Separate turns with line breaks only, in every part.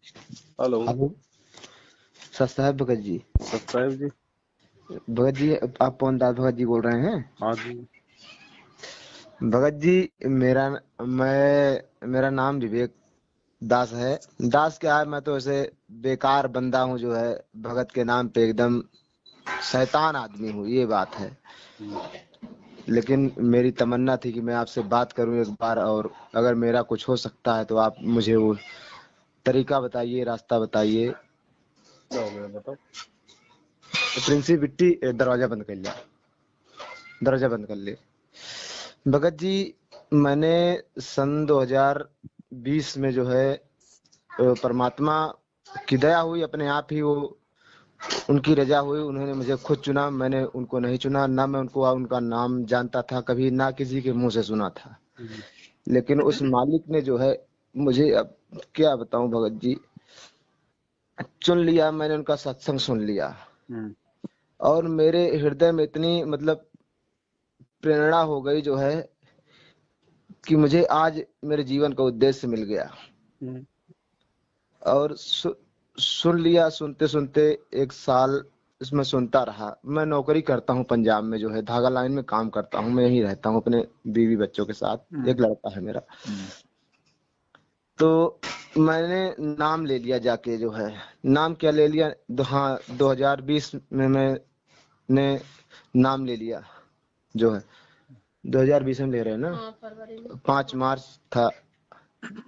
Hello.
Hello. Sir साहब Bhagat ji.
Subscribe जी।
भगत जी, आप पवनदास भगत जी बोल रहे हैं?
हाँ जी।
भगत जी, मेरा नाम विवेक दास है। दास क्या है, मैं तो ऐसे बेकार बंदा हूँ जो है, भगत के नाम पे एकदम शैतान आदमी हूँ, ये बात है।
हम्म,
लेकिन मेरी तमन्ना थी कि मैं आपसे बात करूं एक बार, और अगर मेरा कुछ हो सकता है तो आप मुझे वो तरीका बताइए, रास्ता बताइए।
क्या हो गया बताओ।
प्रिंसी बिट्टी, दरवाजा बंद कर लिया, दरवाजा बंद कर ले। भगत जी, मैंने सन 2020 में जो है परमात्मा की दया हुई, अपने आप ही वो उनकी रजा हुई, उन्होंने मुझे खुद चुना, मैंने उनको नहीं चुना। ना मैं उनको उनका नाम जानता था कभी, ना किसी के मुंह से सुना था।
हम्म,
लेकिन उस मालिक ने जो है मुझे, अब क्या बताऊं भगत जी, चुन लिया। मैंने उनका सत्संग सुन लिया,
हम्म,
और मेरे हृदय में इतनी मतलब प्रेरणा हो गई जो है कि मुझे आज मेरे जीवन का उद्देश्य मिल गया।
हम्म,
और सुन लिया, सुनते सुनते एक साल इसमें सुनता रहा। मैं नौकरी करता हूँ पंजाब में, जो है धागा लाइन में काम करता हूँ। मैं यहीं रहता हूँ अपने बीवी बच्चों के साथ,
हम्म,
एक लड़का है मेरा।
हम्म,
तो मैंने नाम ले लिया जाके जो है। नाम क्या ले लिया, हाँ, 2020 में मैंने नाम ले लिया जो है। 2020 में ले रहे हैं ना? हाँ, फरवरी में 5 मार्च था,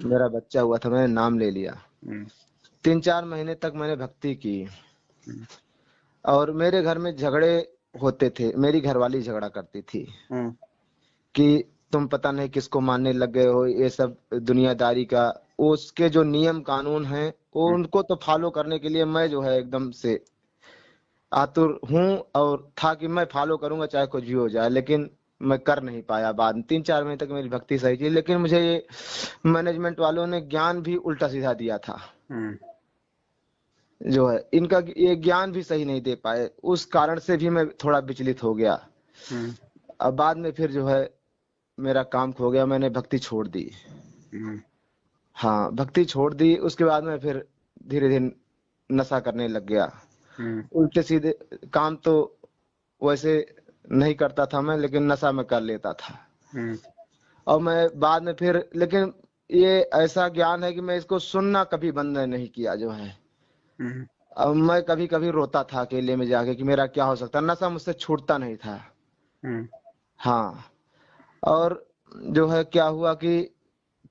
मेरा बच्चा हुआ था, मैंने नाम ले लिया।
हम्म,
3-4 महीने तक मैंने भक्ति की।
हम्म,
और मेरे घर में झगड़े होते थे, मेरी घरवाली झगड़ा करती थी
हम्म,
कि तुम पता नहीं किसको मानने लग गए हो, ये सब दुनियादारी का। उसके जो नियम कानून हैं वो
हम्म,
उनको तो फॉलो करने के लिए मैं जो है एकदम से आतुर हूँ, और था कि मैं फॉलो करूंगा चाहे कुछ भी हो जाए। लेकिन मैं कर नहीं पाया। बाद में 3-4 महीने तक मेरी भक्ति सही थी, लेकिन मुझे ये मैनेजमेंट वालों ने ज्ञान भी उल्टा सीधा दिया था
हम्म,
जो है। इनका ये ज्ञान भी सही नहीं दे पाए, उस कारण से भी मैं थोड़ा विचलित हो गया।
हम्म,
अब बाद में फिर जो है मेरा काम खो गया, मैंने भक्ति छोड़ दी।
हम्म,
हाँ, भक्ति छोड़ दी। उसके बाद में फिर धीरे धीरे नशा करने लग गया।
हम्म,
उल्टे सीधे काम तो वैसे नहीं करता था मैं, लेकिन नशा में कर लेता था।
हम्म,
और मैं बाद में फिर, लेकिन ये ऐसा ज्ञान है कि मैं इसको सुनना कभी बंद नहीं किया जो है।
हम्म,
अब मैं कभी कभी रोता था अकेले में जाके कि मेरा क्या हो सकता, नशा मुझसे छूटता नहीं था।
हम्म,
हाँ। और जो है क्या हुआ कि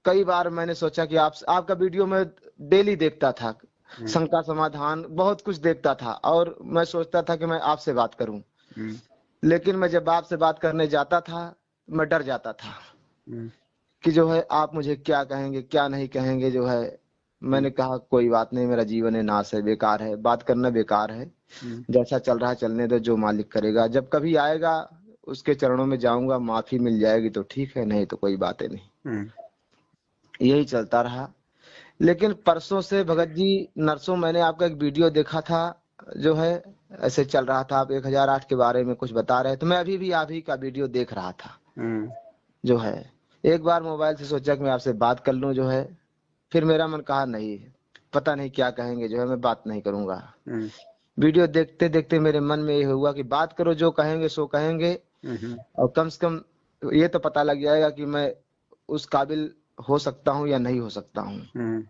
कई बार मैंने सोचा कि आपका वीडियो में डेली देखता था,
हम्म,
शंका समाधान बहुत कुछ देखता था, और मैं सोचता था कि मैं आपसे बात करूं।
हम्म,
लेकिन मैं जब आपसे बात करने जाता था, मैं डर जाता था
हम्म,
कि जो है आप मुझे क्या कहेंगे क्या नहीं कहेंगे जो है। मैंने कहा कोई बात नहीं, मेरा जीवन है, नाश है, बेकार है, बात करना बेकार है।
हम्म,
जैसा चल रहा है चलने दो, जो मालिक करेगा। जब कभी आएगा उसके चरणों में जाऊंगा, माफी मिल जाएगी तो ठीक है, नहीं तो कोई बातें नहीं।
हम्म,
यही चलता रहा। लेकिन परसों से भगत जी, नरसों मैंने आपका एक वीडियो देखा था जो है, ऐसे चल रहा था, आप 1008 के बारे में कुछ बता रहे थे, तो मैं अभी भी आप ही का वीडियो देख रहा था
हम्म,
जो है। एक बार मोबाइल से सोचा कि मैं आपसे बात कर लूं जो है। फिर मेरा मन कहा नहीं, पता नहीं क्या कहेंगे जो है, मैं बात नहीं करूंगा।
हम्म,
वीडियो देखते देखते मेरे मन में ये हुआ कि बात करो, जो कहेंगे सो कहेंगे।
हम्म,
और कम से कम ये तो पता लग जाएगा कि मैं उस काबिल हो सकता हूँ या नहीं हो सकता हूँ।
हम्म,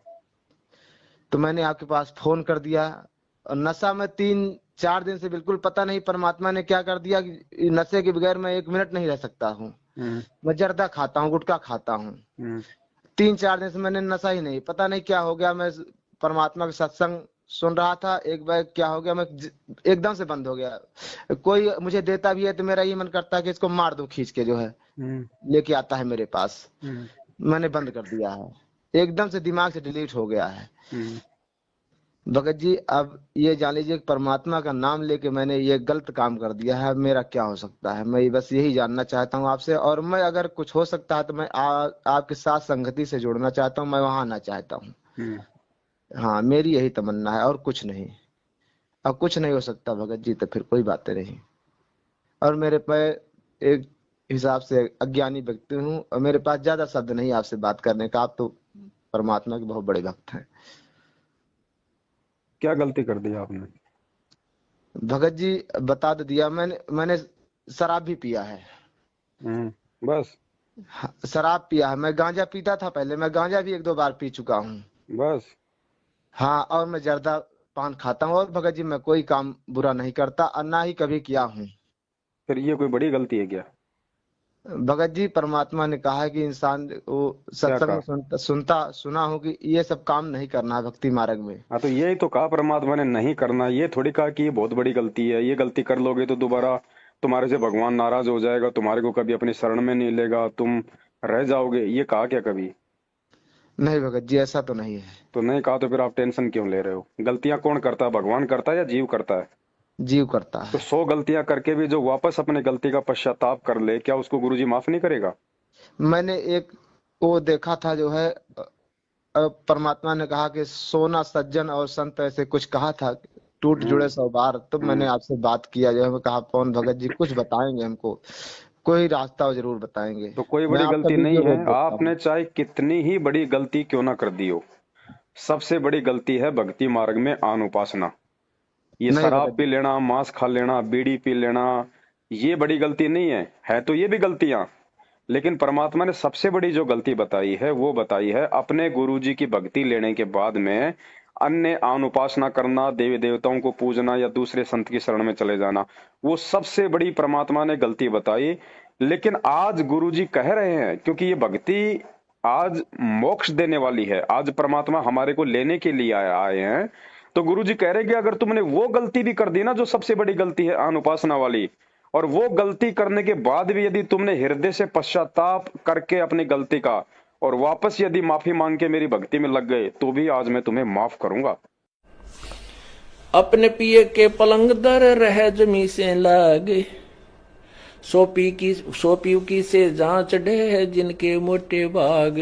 तो मैंने आपके पास फोन कर दिया। और नशा में 3-4 दिन से बिल्कुल पता नहीं परमात्मा ने क्या कर दिया कि नशे के बगैर मैं 1 मिनट नहीं रह सकता हूँ।
हम्म,
मैं जर्दा खाता हूँ, गुटखा खाता हूँ।
हम्म,
3-4 दिन से मैंने नशा ही नहीं, पता नहीं क्या हो गया। मैं परमात्मा का सत्संग सुन रहा था, एक बार क्या हो गया, मैं एकदम से बंद हो गया। कोई मुझे देता भी है तो मेरा ये मन करता है कि इसको मार दूं खींच के जो है,
हम्म,
लेके आता है मेरे पास।
हम्म,
मैंने बंद कर दिया है, एकदम से दिमाग से डिलीट हो गया है।
हम्म,
भगत जी, अब ये जान लीजिए कि परमात्मा का नाम लेके मैंने ये गलत काम कर दिया है। अब मेरा क्या हो सकता है, मैं बस यही जानना चाहता हूँ आपसे। और मैं अगर कुछ हो सकता है तो मैं आपके साथ संगति से जुड़ना चाहता हूँ, मैं वहां आना चाहता हूँ।
हम्म,
हाँ, मेरी यही तमन्ना है और कुछ नहीं। अब कुछ नहीं हो सकता भगत जी तो फिर कोई बातें नहीं। और मेरे पे एक हिसाब से अज्ञानी व्यक्ति हूँ, और मेरे पास ज्यादा शब्द नहीं आपसे बात करने का। आप तो परमात्मा के बहुत बड़े भक्त हैं।
क्या गलती कर दी आपने?
भगत जी बता तो दिया मैंने, मैंने शराब भी पिया है।
बस?
हाँ, शराब पिया है, मैं गांजा पीता था पहले, मैं गांजा भी 1-2 बार पी चुका हूँ।
बस?
हाँ, और मैं जर्दा पान खाता हूँ, और भगत जी मैं कोई काम बुरा नहीं करता और ना ही कभी किया हूँ।
फिर ये कोई बड़ी गलती है क्या?
भगत जी परमात्मा ने कहा है कि इंसान वो
क्या
सत्संग में
कहा?
सुना हो कि ये सब काम नहीं करना है भक्ति मार्ग में।
हाँ, तो यही तो कहा परमात्मा ने, नहीं करना। ये थोड़ी कहा कि ये बहुत बड़ी गलती है, ये गलती कर लोगे तो दोबारा तुम्हारे से भगवान नाराज हो जाएगा, तुम्हारे को कभी अपनी शरण में नहीं लेगा, तुम रह जाओगे। ये कहा क्या कभी?
नहीं भगत जी, ऐसा तो नहीं है।
तो नहीं कहा तो फिर आप टेंशन क्यों ले रहे हो? गलतियां कौन करता है, भगवान करता है या जीव करता है?
जीव करता
तो
है।
100 गलतियां करके भी जो वापस अपने गलती का पश्चाताप कर ले, क्या उसको गुरुजी माफ नहीं करेगा?
मैंने एक वो देखा था जो है, परमात्मा ने कहा कि सोना सज्जन और संत ऐसे कुछ कहा था, टूट जुड़े
हम्म।
100 बार। तो मैंने
हम्म।
आपसे बात किया जो है, मैं कहा पवन भगत जी कुछ बताएंगे हमको, कोई रास्ता वो जरूर बताएंगे।
तो कोई
मैं
बड़ी
आपका
गलती नहीं
वीडियो
है,
रोज देखता हूँ।
आपने चाहे कितनी ही बड़ी गलती क्यों ना कर दी हो। सबसे बड़ी गलती है भक्ति मार्ग में अनुपासना। ये
नहीं
शराब
भगत
पी
जी।
लेना, मांस खा लेना, बीड़ी पी लेना, ये बड़ी गलती नहीं है तो ये भी गलतियां। लेकिन परमात्मा ने सबसे बड़ी जो गलती बताई है वो बताई है अपने गुरुजी की भक्ति लेने के बाद में अन्य अनुपासना करना, देवी देवताओं को पूजना या दूसरे संत की शरण में चले जाना। वो सबसे बड़ी परमात्मा ने गलती बताई। लेकिन आज गुरुजी कह रहे हैं, क्योंकि ये भक्ति आज मोक्ष देने वाली है, आज परमात्मा हमारे को लेने के लिए आए हैं। तो गुरुजी कह रहे हैं कि अगर तुमने वो गलती भी कर दी ना, जो सबसे बड़ी गलती है अनुपासना वाली, और वो गलती करने के बाद भी यदि तुमने हृदय से पश्चाताप करके अपनी गलती का और वापस यदि माफी मांग के मेरी भक्ति में लग गए, तो भी आज मैं तुम्हें माफ करूंगा।
अपने पिए के पलंग दर रह जमी से लागे, सोपी की से जांच डे जिनके मोटे भाग।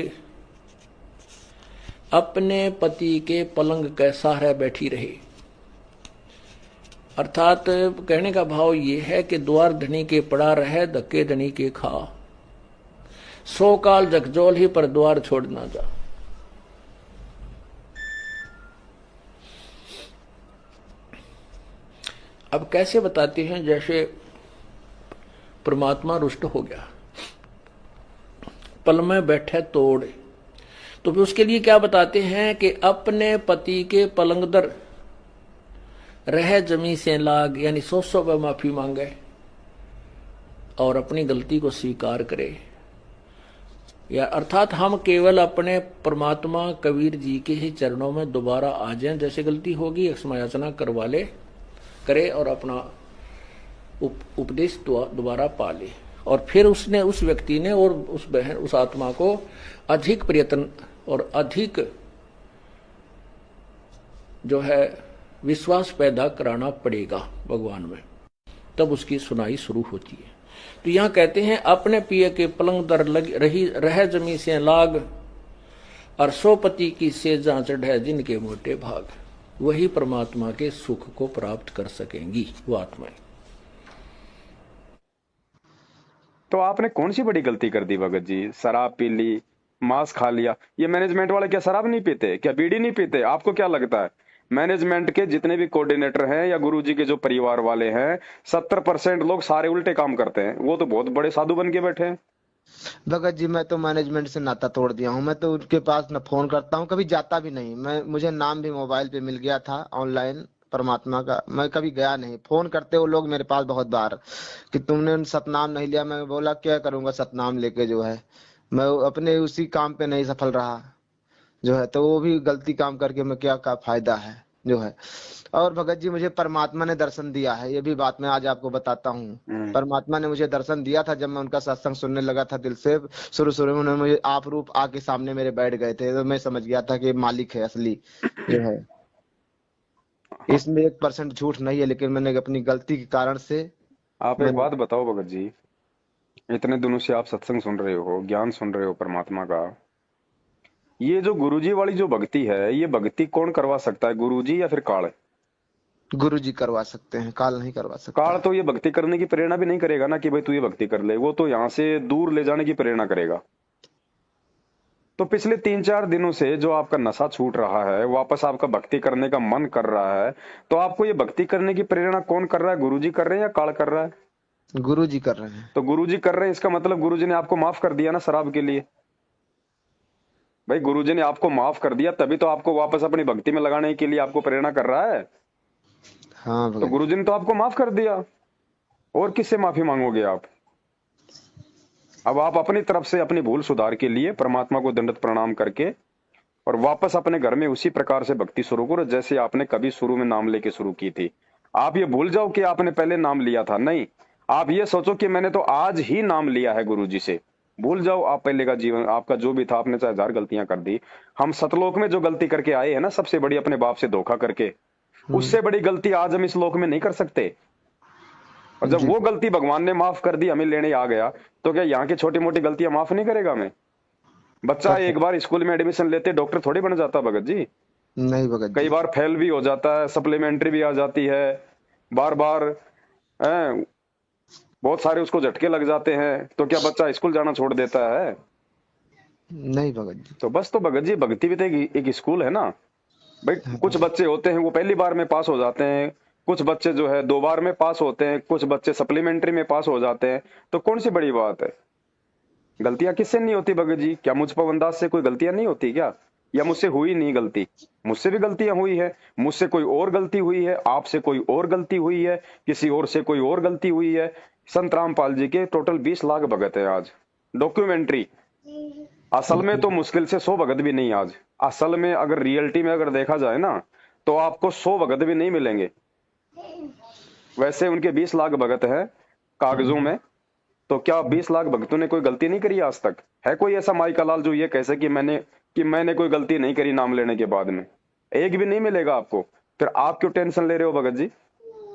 अपने पति के पलंग के सहारे बैठी रही, अर्थात कहने का भाव ये है कि द्वार धनी के पड़ा रहे, धक्के धनी के खा। 100 काल जगजोल ही पर द्वार छोड़ ना जा। अब कैसे बताते हैं, जैसे परमात्मा रुष्ट हो गया, पल में बैठे तोड़, तो फिर उसके लिए क्या बताते हैं कि अपने पति के पलंग दर रह जमी से लाग, यानी 100 पे माफी मांगे और अपनी गलती को स्वीकार करे। या अर्थात हम केवल अपने परमात्मा कबीर जी के ही चरणों में दोबारा आ जाएं, जैसे गलती होगी क्षमायाचना करवा ले करे और अपना उपदेश दोबारा पा ले। और फिर उसने, उस व्यक्ति ने और उस बहन, उस आत्मा को अधिक प्रयत्न और अधिक जो है विश्वास पैदा कराना पड़ेगा भगवान में, तब उसकी सुनाई शुरू होती है। तो यहां कहते हैं अपने पिए के पलंग दर रही रह जमी से लाग, और सोपति की सेजा चढ़े जिनके मोटे भाग। वही परमात्मा के सुख को प्राप्त कर सकेंगी वो आत्माएं।
तो आपने कौन सी बड़ी गलती कर दी भगत जी? शराब पी ली, मांस खा लिया। ये मैनेजमेंट वाले क्या शराब नहीं पीते, क्या बीड़ी नहीं पीते? आपको क्या लगता है? मैनेजमेंट के जितने भी कोऑर्डिनेटर हैं या गुरुजी के जो परिवार वाले हैं, 70% लोग सारे उल्टे काम करते हैं। वो तो बहुत बड़े साधु बन के बैठे हैं।
भगत जी मैं तो मैनेजमेंट से नाता तोड़ दिया हूँ, मैं तो उनके पास न फोन करता हूँ, कभी जाता भी नहीं। मैं, मुझे नाम भी मोबाइल पे मिल गया था ऑनलाइन परमात्मा का, मैं कभी गया नहीं। फोन करते वो लोग मेरे पास बहुत बार कि तुमने सतनाम नहीं लिया। मैं बोला क्या करूंगा सतनाम लेके, जो है मैं अपने उसी काम पे नहीं सफल रहा जो है, तो वो भी गलती काम करके मैं क्या का फायदा है जो है। और भगत जी मुझे परमात्मा ने दर्शन दिया है, ये भी बात मैं आज आपको बताता हूँ।
हम्म।
परमात्मा ने मुझे दर्शन दिया था जब मैं उनका सत्संग सुनने लगा था दिल से। शुरू शुरू में उन्होंने मुझे आप रूप आके सामने मेरे बैठ गए थे, तो मैं समझ गया था कि ये मालिक है असली जो है। इसमें 1% झूठ नहीं है, लेकिन मैंने अपनी गलती के कारण से
आप एक
मैंने।
बात बताओ भगत जी, इतने दिनों से आप सत्संग सुन रहे हो, ज्ञान सुन रहे हो परमात्मा का, ये जो गुरुजी वाली जो भक्ति है, ये भक्ति कौन करवा सकता है, गुरुजी या फिर काल?
गुरु जी करवा सकते हैं, काल नहीं करवा
काल
सकता।
तो ये भक्ति करने की प्रेरणा भी नहीं करेगा ना कि भाई तू ये भक्ति कर ले। वो तो यहाँ से दूर ले जाने की प्रेरणा करेगा। तो पिछले 3-4 दिनों से जो आपका नशा छूट रहा है, वापस आपका भक्ति करने का मन कर रहा है, तो आपको ये भक्ति करने की प्रेरणा कौन कर रहा है? गुरुजी कर रहे हैं या काल कर रहा है?
गुरु जी कर रहे हैं।
तो गुरुजी कर रहे हैं, इसका मतलब गुरुजी ने आपको माफ कर दिया ना शराब के लिए। भाई गुरुजी ने आपको माफ कर दिया, तभी तो आपको वापस अपनी भक्ति में लगाने के लिए आपको प्रेरणा कर रहा है।
हाँ
तो
भगत
गुरुजी ने तो आपको माफ कर दिया, और किससे माफी मांगोगे आप? अब आप अपनी तरफ से अपनी भूल सुधार के लिए परमात्मा को दंडवत प्रणाम करके और वापस अपने घर में उसी प्रकार से भक्ति शुरू करो जैसे आपने कभी शुरू में नाम लेके शुरू की थी। आप ये भूल जाओ कि आपने पहले नाम लिया था, नहीं। आप ये सोचो कि मैंने तो आज ही नाम लिया है गुरुजी से। भूल जाओ आप पहले का जीवन, आपका जो भी था, आपने चाहे 1000 गलतियां कर दी। हम सतलोक में जो गलती करके आए हैं ना, सबसे बड़ी अपने बाप से धोखा करके, उससे बड़ी गलती आज हम इस लोक में नहीं कर सकते। और जब
जी
वो गलती भगवान ने माफ कर दी, हमें लेने आ गया, तो क्या यहाँ की छोटी मोटी गलतियां माफ नहीं करेगा? मैं बच्चा
कर
एक
सकते
बार स्कूल में एडमिशन लेते डॉक्टर थोड़ी बन जाता भगत जी।
नहीं भगत
कई
जी।
बार फेल भी हो जाता है, सप्लीमेंट्री भी आ जाती है, बार बार बहुत सारे उसको झटके लग जाते हैं, तो क्या बच्चा स्कूल जाना छोड़ देता है?
नहीं भगत जी।
तो बस, तो भगत जी भक्ति भी तो एक स्कूल है ना भाई। कुछ बच्चे होते हैं वो पहली बार में पास हो जाते हैं, कुछ बच्चे जो है 2 बार में पास होते हैं, कुछ बच्चे सप्लीमेंट्री में पास हो जाते हैं। तो कौन सी बड़ी बात है? गलतियां किससे नहीं होती भगत जी? क्या मुझ पवनदास से कोई गलतियां नहीं होती क्या? या मुझसे हुई नहीं गलती? मुझसे भी गलतियां हुई है, मुझसे कोई और गलती हुई है, आपसे कोई और गलती हुई है, किसी और से कोई और गलती हुई है। संत रामपाल जी के टोटल 20 लाख भगत है आज। डॉक्यूमेंट्री असल में तो मुश्किल से 100 भगत भी नहीं आज। असल में अगर रियलिटी में अगर देखा जाए ना, तो आपको 100 भगत भी नहीं मिलेंगे। वैसे उनके 20 लाख भगत है कागजों में। तो क्या 20 लाख भक्तों ने कोई गलती नहीं करी आज तक? है कोई ऐसा माई का लाल जो ये कह सके कि मैंने कोई गलती नहीं करी नाम लेने के बाद में? एक भी नहीं मिलेगा आपको। फिर आप क्यों टेंशन ले रहे हो भगत जी?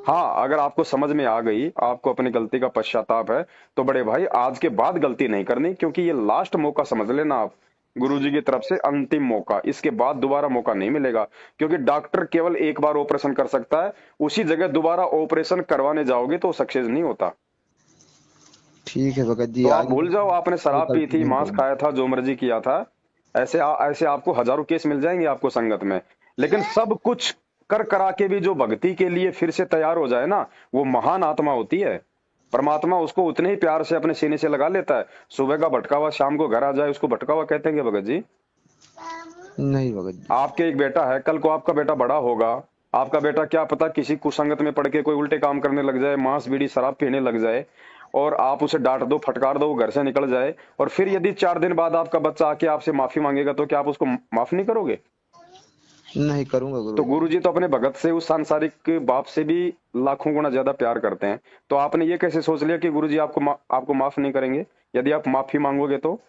हाँ, अगर आपको समझ में आ गई, आपको अपनी गलती का पश्चाताप है, तो बड़े भाई आज के बाद गलती नहीं करनी, क्योंकि ये लास्ट मौका समझ लेना आप, गुरुजी की तरफ से अंतिम मौका। इसके बाद दोबारा मौका नहीं मिलेगा, क्योंकि डॉक्टर केवल एक बार ऑपरेशन कर सकता है। उसी जगह दोबारा ऑपरेशन करवाने जाओगे तो सक्सेस नहीं होता।
ठीक है भगत जी।
तो आप
आगे
भूल जाओ आपने
कोई
शराब पी
गलती
थी,
नहीं
मांस
करूंगा।
खाया था, जो मर्जी किया था। ऐसे आपको हजारों केस मिल जाएंगे आपको संगत में। लेकिन सब कुछ कर करा के भी जो भक्ति के लिए फिर से तैयार हो जाए ना, वो महान आत्मा होती है। परमात्मा उसको उतने ही प्यार से अपने सीने से लगा लेता है। सुबह का भटका हुआ शाम को घर आ जाए, उसको भटका हुआ कहते हैं भगत जी?
नहीं भगत जी।
आपके एक बेटा है, कल को आपका बेटा बड़ा होगा, आपका बेटा क्या पता किसी कुसंगत में पड़ के कोई उल्टे काम करने लग जाए, मांस बीड़ी शराब पीने लग जाए, और आप उसे डांट दो, फटकार दो, वो घर से निकल जाए, और फिर यदि 4 दिन बाद आपका बच्चा आके आपसे माफी मांगेगा, तो क्या आप उसको माफ नहीं करोगे?
नहीं करूंगा
तो
गुरु जी।
गुरुजी तो अपने भगत से, उस सांसारिक बाप से भी लाखों गुना ज्यादा प्यार करते हैं। तो आपने ये कैसे सोच लिया कि गुरुजी आपको माफ नहीं करेंगे यदि आप माफी मांगोगे? तो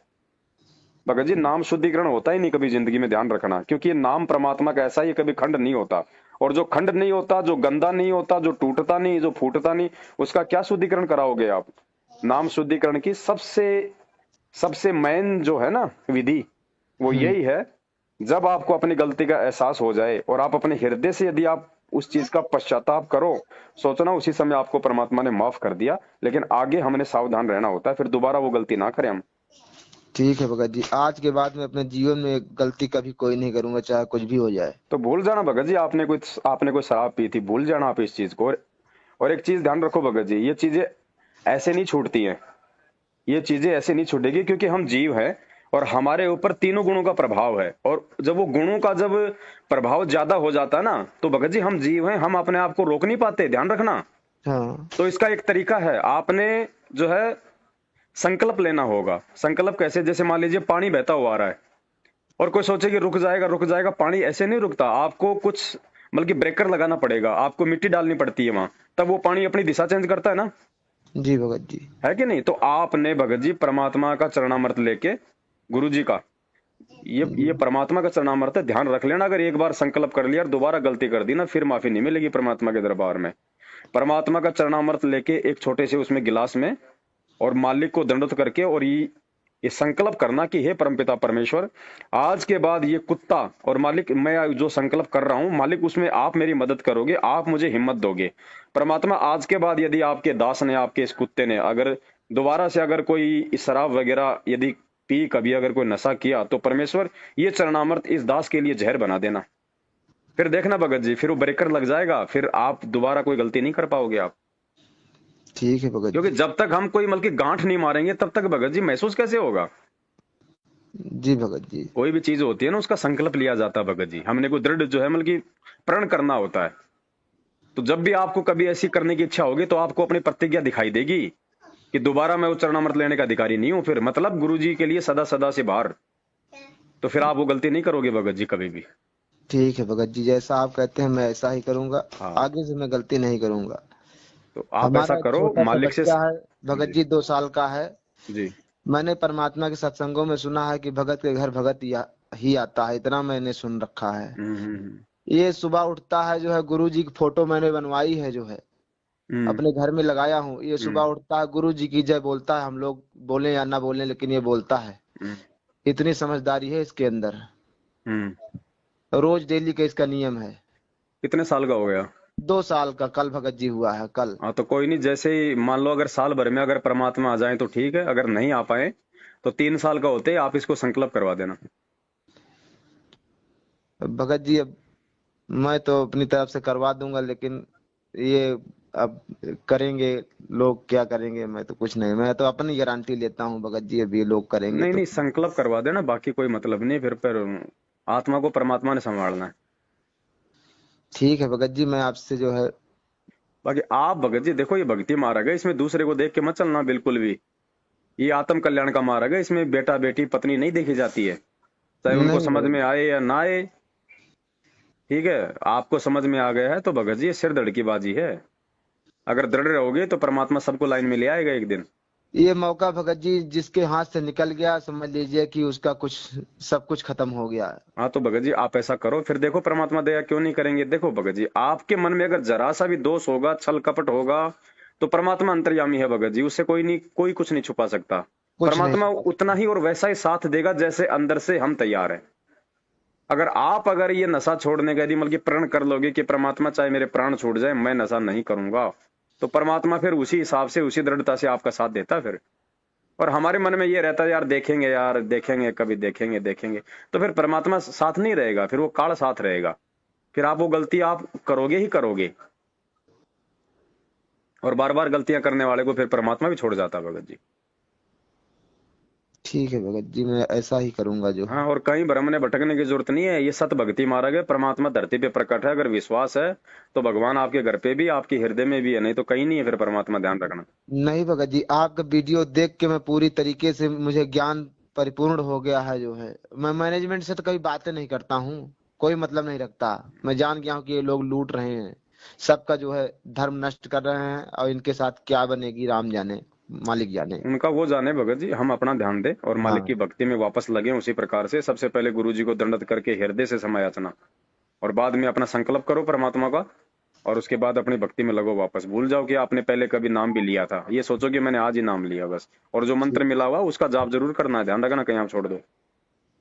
भगत जी नाम शुद्धिकरण होता ही नहीं कभी जिंदगी में, ध्यान रखना, क्योंकि ये नाम परमात्मा का ऐसा ही कभी खंड नहीं होता। और जो खंड नहीं होता, जो गंदा नहीं होता, जो टूटता नहीं, जो फूटता नहीं, उसका क्या शुद्धिकरण कराओगे आप? नाम शुद्धिकरण की सबसे सबसे मेन जो है ना विधि, वो यही है। जब आपको अपनी गलती का एहसास हो जाए और आप अपने हृदय से यदि आप उस चीज का पश्चाताप करो, सोचना उसी समय आपको परमात्मा ने माफ कर दिया। लेकिन आगे हमने सावधान रहना होता है, फिर दोबारा वो गलती ना करें हम।
ठीक है भगत जी। आज के बाद में अपने जीवन में गलती कभी कोई नहीं करूंगा, चाहे कुछ भी हो जाए।
तो भूल जाना भगत जी, आपने कोई शराब पी थी, भूल जाना आप इस चीज को। और एक चीज ध्यान रखो भगत जी, ये चीजें ऐसे नहीं छूटती हैं, ये चीजें ऐसे नहीं छूटेगी, क्योंकि हम जीव हैं और हमारे ऊपर तीनों गुणों का प्रभाव है। और जब वो गुणों का जब प्रभाव ज्यादा हो जाता है ना, तो भगत जी हम जीव हैं, हम अपने आप को रोक नहीं पाते, ध्यान रखना।
हाँ।
तो इसका एक तरीका है, आपने जो है संकल्प लेना होगा। संकल्प कैसे? जैसे मान लीजिए पानी बहता हुआ आ रहा है और कोई सोचे कि रुक जाएगा रुक जाएगा, पानी ऐसे नहीं रुकता। आपको कुछ बल्कि ब्रेकर लगाना पड़ेगा, आपको मिट्टी डालनी पड़ती है वहां, तब वो पानी अपनी दिशा चेंज करता है ना,
जी भगत जी।
है कि नहीं? तो आपने भगत जी परमात्मा का चरणामृत लेके, गुरु जी का, ये परमात्मा का चरणामृत है, ध्यान रख लेना। अगर एक बार संकल्प कर लिया और दोबारा गलती कर दी ना, फिर माफी नहीं मिलेगी परमात्मा के दरबार में। परमात्मा का चरणामृत लेके एक छोटे से उसमें गिलास में, और मालिक को दंडवत करके, और ये संकल्प करना कि हे परमपिता परमेश्वर, आज के बाद ये कुत्ता, और मालिक मैं जो संकल्प कर रहा हूं, मालिक उसमें आप मेरी मदद करोगे, आप मुझे हिम्मत दोगे। परमात्मा आज के बाद यदि आपके दास ने, आपके इस कुत्ते ने, अगर दोबारा से अगर कोई शराब वगैरह यदि पी, कभी अगर कोई नशा किया, तो परमेश्वर ये चरणामृत इस दास के लिए जहर बना देना। फिर देखना भगत जी, फिर वो ब्रेकर लग जाएगा, फिर आप दोबारा कोई गलती नहीं कर पाओगे आप।
ठीक है भगत
क्योंकि
जी।
जब तक हम कोई मतलब की गांठ नहीं मारेंगे तब तक भगत जी महसूस कैसे होगा।
जी भगत जी।
कोई भी चीज होती है ना, उसका संकल्प लिया जाता है भगत जी, हमने को दृढ़ जो है मतलब की प्रण करना होता है। तो जब भी आपको कभी ऐसी करने की इच्छा होगी तो आपको अपनी प्रतिज्ञा दिखाई देगी कि दोबारा मैं उस चरणामृत लेने का अधिकारी नहीं हूं, फिर मतलब गुरु जी के लिए सदा सदा से बाहर। तो फिर आप वो गलती नहीं करोगे भगत जी कभी भी।
ठीक है भगत जी, जैसा आप कहते हैं मैं ऐसा ही करूंगा।
हाँ,
आगे से मैं गलती नहीं करूंगा।
तो आप ऐसा
हमारा एक
करो
छोटा सा
मालिक से।
बच्चा है भगत
जी
जी, 2 साल का है।
जी।
मैंने परमात्मा के सत्संगों में सुना है कि भगत के घर भगत ही आता है, इतना मैंने सुन रखा है।
हम्म।
ये सुबह उठता है जो है, गुरु जी की फोटो मैंने बनवाई है जो है,
हम्म
अपने घर में लगाया हूँ। ये सुबह
हम्म
उठता है, गुरु जी की जय बोलता है। हम लोग बोले या ना बोले, लेकिन ये बोलता है।
हम्म
इतनी समझदारी है इसके अंदर।
हम्म।
रोज डेली का इसका नियम है।
कितने साल का हो गया।
2 साल का कल भगत जी हुआ है, कल।
हाँ, तो कोई नहीं, जैसे ही मान लो अगर साल भर में अगर परमात्मा आ जाए तो ठीक है, अगर नहीं आ पाए तो 3 साल का होते ही आप इसको संकल्प करवा देना।
भगत जी अब मैं तो अपनी तरफ से करवा दूंगा, लेकिन ये अब करेंगे लोग, क्या करेंगे। मैं तो कुछ नहीं, मैं तो अपनी गारंटी लेता हूँ भगत जी, अब ये लोग करेंगे
नहीं
तो।
नहीं, संकल्प करवा देना, बाकी कोई मतलब नहीं। फिर आत्मा को परमात्मा ने संभालना है।
ठीक है भगत जी, मैं आपसे जो है।
बाकी आप भगत जी देखो, ये भक्ति मार्ग है, इसमें दूसरे को देख के मत चलना बिल्कुल भी। ये आत्म कल्याण का मार्ग है, इसमें बेटा बेटी पत्नी नहीं देखी जाती है, चाहे उनको
नहीं
समझ
भगत
में आए या ना आए। ठीक है, आपको समझ में आ गया है तो भगत जी ये सिर धड़ की बाजी है। अगर दृढ़ रहोगे तो परमात्मा सबको लाइन में ले आएगा एक दिन।
ये मौका भगत जी जिसके हाथ से निकल गया, समझ लीजिए कि उसका कुछ सब कुछ खत्म हो गया है।
हाँ, तो भगत जी आप ऐसा करो, फिर देखो परमात्मा दया क्यों नहीं करेंगे। देखो भगत जी, आपके मन में अगर जरा सा भी दोष होगा, छल कपट होगा, तो परमात्मा अंतर्यामी है भगत जी, उससे कोई नहीं, कोई कुछ नहीं छुपा सकता।
कुछ नहीं
परमात्मा
हो सकता।
उतना ही और वैसा ही साथ देगा जैसे अंदर से हम तैयार हैं। अगर ये नशा छोड़ने का यदि मतलब कि प्रण कर लोगे कि परमात्मा चाहे मेरे प्राण छूट जाए मैं नशा नहीं करूंगा, तो परमात्मा फिर उसी हिसाब से उसी दृढ़ता से आपका साथ देता फिर। और हमारे मन में ये रहता है यार देखेंगे कभी, देखेंगे देखेंगे, तो फिर परमात्मा साथ नहीं रहेगा, फिर वो काल साथ रहेगा। फिर आप वो गलती आप करोगे ही करोगे, और बार बार गलतियां करने वाले को फिर परमात्मा भी छोड़ जाता है भगत जी।
ठीक है भगत जी, मैं ऐसा ही करूंगा जो है।
हाँ, और कहीं भ्रम ने भटकने की जरूरत नहीं है, ये सत भक्ति मार्ग है, परमात्मा धरती पे प्रकट है। अगर विश्वास है तो भगवान आपके घर पे भी, आपके हृदय में भी है, नहीं तो कहीं नहीं है फिर परमात्मा, ध्यान रखना।
नहीं भगत जी, आपका वीडियो देख के मैं पूरी तरीके से, मुझे ज्ञान परिपूर्ण हो गया है जो है। मैं मैनेजमेंट से तो कभी बातें नहीं करता हूँ, कोई मतलब नहीं रखता। मैं जान गया हूँ कि ये लोग लूट रहे हैं, सबका जो है धर्म नष्ट कर रहे हैं, और इनके साथ क्या बनेगी राम जाने, मालिक जाने।
उनका वो जाने भगत जी, हम अपना ध्यान दें और मालिक
हाँ।
की भक्ति में वापस लगे। उसी प्रकार से सबसे पहले गुरु जी को दंडवत करके हृदय से समायाचना, और बाद में अपना संकल्प करो परमात्मा का, और उसके बाद अपनी भक्ति में लगो वापस। भूल जाओ कि आपने पहले कभी नाम भी लिया था, ये सोचो कि मैंने आज ही नाम लिया बस। और जो मंत्र मिला हुआ उसका जाप जरूर करना है, ध्यान रखना कहीं आप छोड़ दो।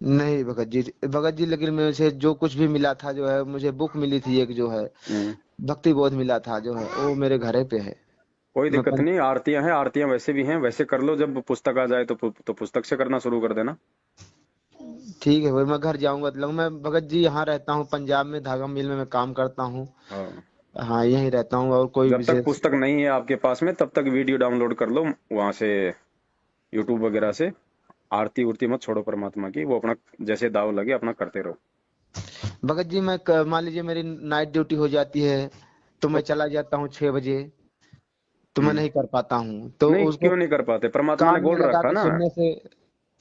नहीं भगत जी, लेकिन मुझे जो कुछ भी मिला था जो है, मुझे बुक मिली थी एक जो है,
हम्म।
भक्ति बोध मिला था जो है, वो मेरे घरे पे है।
कोई
मैं
दिक्कत नहीं, आरतियां हैं, आरतियां वैसे भी हैं, वैसे कर लो। जब पुस्तक आ जाए तो पुस्तक से करना शुरू कर देना।
ठीक है भाई, मैं घर जाऊंगा तो मैं भगत जी यहाँ रहता हूँ पंजाब में, धागा मिल में मैं काम करता हूँ।
हाँ,
हाँ, यहीं रहता हूँ, और कोई
जब तक
विशेष।
पुस्तक नहीं है आपके पास में तब तक वीडियो डाउनलोड कर लो वहां से, यूट्यूब वगैरह से। आरती उरती मत छोड़ो परमात्मा की, वो अपना जैसे दाव लगे अपना करते रहो।
भगत जी मैं मान लीजिए मेरी नाइट ड्यूटी हो जाती है, तो मैं
तो
चला जाता हूँ 6 बजे, तो मैं
हम्म,
नहीं कर पाता हूँ, तो
नहीं
उसको
क्यों नहीं कर पाते, परमात्मा ने
कान में
बोल
लगा
रखा
के
ना।
सुनने से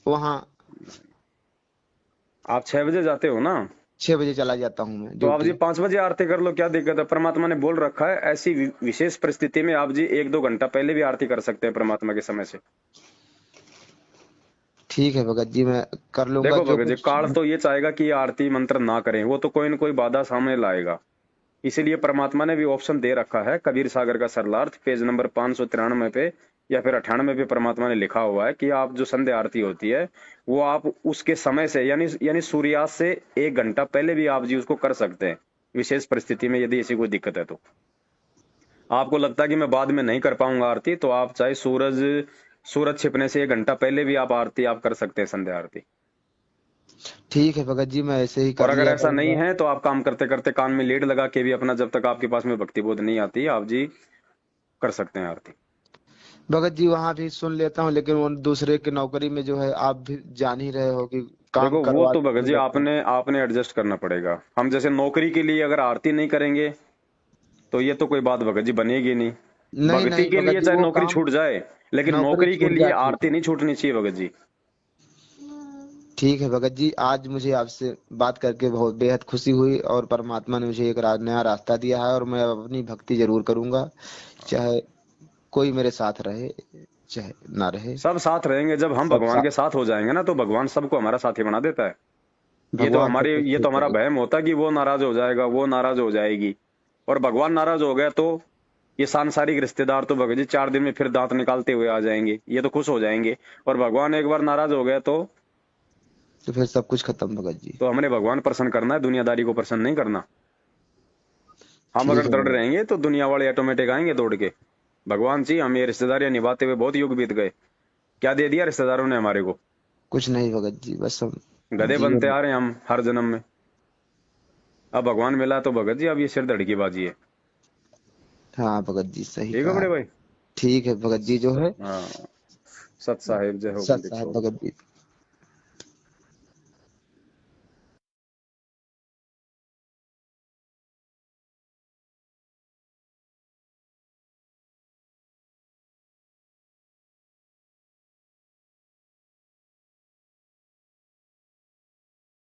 वहाँ
आप 6 बजे जाते हो ना,
6 बजे चला जाता हूँ मैं
तो आप जी
ड्यूटी।
5 बजे आरती कर लो, क्या दिक्कत है। परमात्मा ने बोल रखा है ऐसी विशेष परिस्थिति में आप जी 1-2 घंटा पहले भी आरती कर सकते हैं परमात्मा के समय से।
ठीक है भगत जी, मैं कर लूंगा
देखो
जो
भगत जी,
कुछ।
काल तो ये चाहेगा कि ये आरती मंत्र ना करें, वो तो कोई न कोई बाधा सामने लाएगा। इसीलिए परमात्मा ने भी ऑप्शन दे रखा है, कबीर सागर का सरलार्थ पेज नंबर 593 पे या फिर 98 पे परमात्मा ने लिखा हुआ है कि आप जो संध्या आरती होती है वो आप उसके समय से यानी सूर्यास्त से 1 घंटा पहले भी आप जी उसको कर सकते हैं, विशेष परिस्थिति में यदि ऐसी कोई दिक्कत है तो। आपको लगता है कि मैं बाद में नहीं कर पाऊंगा आरती, तो आप चाहे सूरज छिपने से 1 घंटा पहले भी आप आरती आप कर सकते हैं, संध्या आरती।
ठीक है भगत जी, मैं ऐसे ही
और
कर
अगर
लिया
ऐसा नहीं
करूंगा।
है तो आप काम करते करते कान में लीड लगा के भी अपना, जब तक आपके पास में भक्ति बोध नहीं आती, आप जी कर सकते हैं आरती।
भगत जी वहां भी सुन लेता हूँ, लेकिन वो दूसरे की नौकरी में जो है, आप भी जान ही रहे हो कि काम
देखो वो
करवा
तो भगत
नहीं
जी
सकते।
आपने आपने एडजस्ट करना पड़ेगा। हम जैसे नौकरी के लिए अगर आरती नहीं करेंगे तो ये तो कोई बात भगत जी बनेगी नहीं।
नहीं
भक्ति
नहीं
के
भगत
लिए
जी,
चाहे
वो
नौकरी
काम,
छूट जाए, लेकिन
नौकरी
नौकरी के
छूट
लिए
जाती
आरती
है।
नहीं छूटनी चाहिए भगत जी।
ठीक है भगत जी, आज मुझे आपसे बात करके बहुत बेहद खुशी हुई, और परमात्मा ने मुझे एक नया रास्ता दिया है, और मैं अब अपनी भक्ति जरूर करूंगा, चाहे कोई मेरे साथ रहे चाहे ना रहे।
सब साथ रहेंगे। जब हम
सब
भगवान
साथ,
के साथ हो जाएंगे ना, तो भगवान सबको हमारा साथी बना देता है।
भगवान सब कुछ
ये तो
ठीक
हमारा
करेगा।
वहम होता है कि वो नाराज हो जाएगा, वो नाराज हो जाएगी। और भगवान नाराज हो गया तो ये सांसारिक रिश्तेदार तो भगत जी 4 दिन में फिर दांत निकालते हुए आ जाएंगे, ये तो खुश हो जाएंगे। और भगवान एक बार नाराज हो गया
तो फिर सब कुछ खत्म भगत जी।
तो हमने भगवान प्रसन्न करना है, दुनियादारी को प्रसन्न नहीं करना। हम
ठीक
अगर
है
दृढ़
भगत,
रहेंगे तो दुनिया वाले ऑटोमेटिक आएंगे दौड़ के। भगवान जी, हम ये रिश्तेदारियां निभाते हुए बहुत युग बीत गए, क्या दे दिया रिश्तेदारों ने हमारे को?
कुछ नहीं भगत जी, बस हम
गधे बनते
जीवन।
आ रहे हैं हम हर जन्म में। अब भगवान मिला तो भगत जी अब ये सिर धड़ की बाजी है।
हाँ भगत जी, सही
ठीक है
कहा।
बड़े भाई।
ठीक है भगत जी जो है।
हाँ, सत साहिब जय हो
सत
पंडित
साहब
छोड़।
भगत जी।